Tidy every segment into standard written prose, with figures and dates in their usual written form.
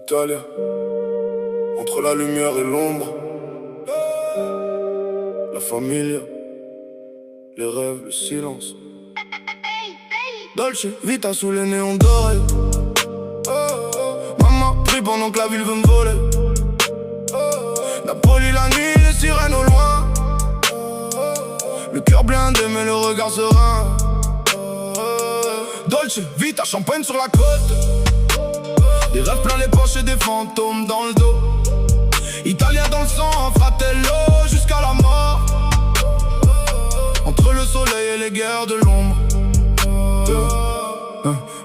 Italia, entre la lumière et l'ombre, la famille, les rêves, le silence. Dolce Vita sous les néons dorés. Maman prie pendant que la ville veut me voler. Napoli la nuit, les sirènes au loin. Le cœur blindé mais le regard serein. Dolce Vita, champagne sur la côte. Des rêves plein les poches et des fantômes dans le dos. Italien dans le sang, fratello jusqu'à la mort. Entre le soleil et les guerres de l'ombre.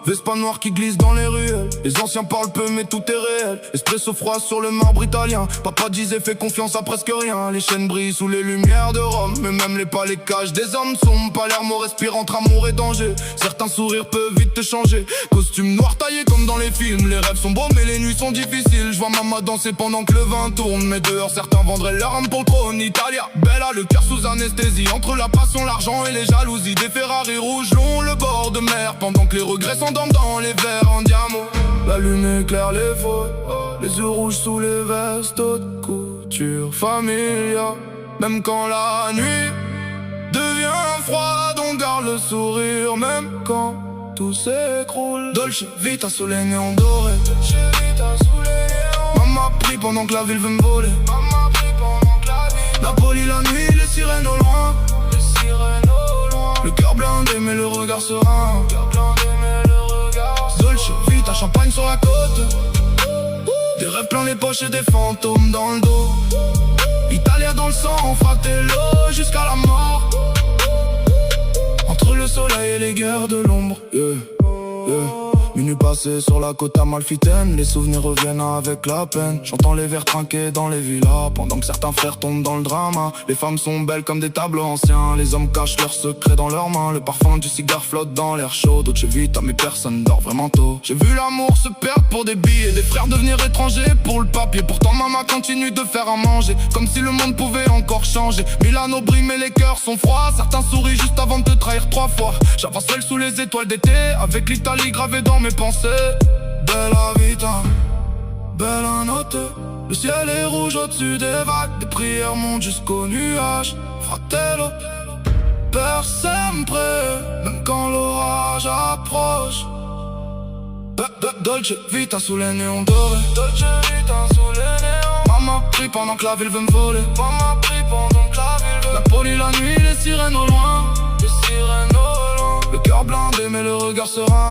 Vespa noir qui glisse dans les ruelles. Les anciens parlent peu mais tout est réel. Espresso froid sur le marbre italien. Papa disait fais confiance à presque rien. Les chaînes brillent sous les lumières de Rome. Mais même les palais cachent des hommes sombres. Palermo respire entre amour et danger. Certains sourires peuvent vite te changer. Costume noir taillé comme dans les films. Les rêves sont beaux mais les nuits sont difficiles. Je vois maman danser pendant que le vin tourne. Mais dehors certains vendraient leur âme pour le trône. Italia, Bella, le cœur sous anesthésie. Entre la passion, l'argent et les jalousies. Des Ferrari rouges longs le bord de mer. Pendant que les regrets s'endorment dans les verres en diamant. La lune éclaire les fautes, les yeux rouges sous les vestes, haute couture, familia. Même quand la nuit devient froide, on garde le sourire. Même quand tout s'écroule. Dolce Vita sous les néons dorés. Maman prie pendant que la ville veut me voler. Napoli la nuit, les sirènes au loin. Le cœur blindé mais le regard serein. Dolce Vita, champagne sur la côte. Des rêves plein les poches et des fantômes dans le dos. Italien dans le sang, fratello jusqu'à la mort. Entre le soleil et les guerres de l'ombre. Minuit passé sur la côte amalfitaine. Les souvenirs reviennent avec la peine. J'entends les verres trinquer dans les villas. Pendant que certains frères tombent dans le drama. Les femmes sont belles comme des tableaux anciens. Les hommes cachent leurs secrets dans leurs mains. Le parfum du cigare flotte dans l'air chaud. Dolce Vita, mais personne dort vraiment tôt. J'ai vu l'amour se perdre pour des billets. Des frères devenir étrangers pour le papier. Pourtant maman continue de faire à manger. Comme si le monde pouvait encore changer. Milano brille mais les cœurs sont froids. Certains sourient juste avant de te trahir 3 fois. J'avance seul sous les étoiles d'été. Avec l'Italie gravée dans mes pensées. Bella vita, bella notte. Le ciel est rouge au-dessus des vagues. Des prières montent jusqu'aux nuages. Fratello, per sempre. Même quand l'orage approche. Dolce Vita sous les néons dorés. Dolce Vita sous les néons. Maman prie pendant que la ville veut me voler. Maman prie pendant que la ville veut. Napoli la nuit, les sirènes au loin. Les sirènes au loin. Le cœur blindé mais le regard serein.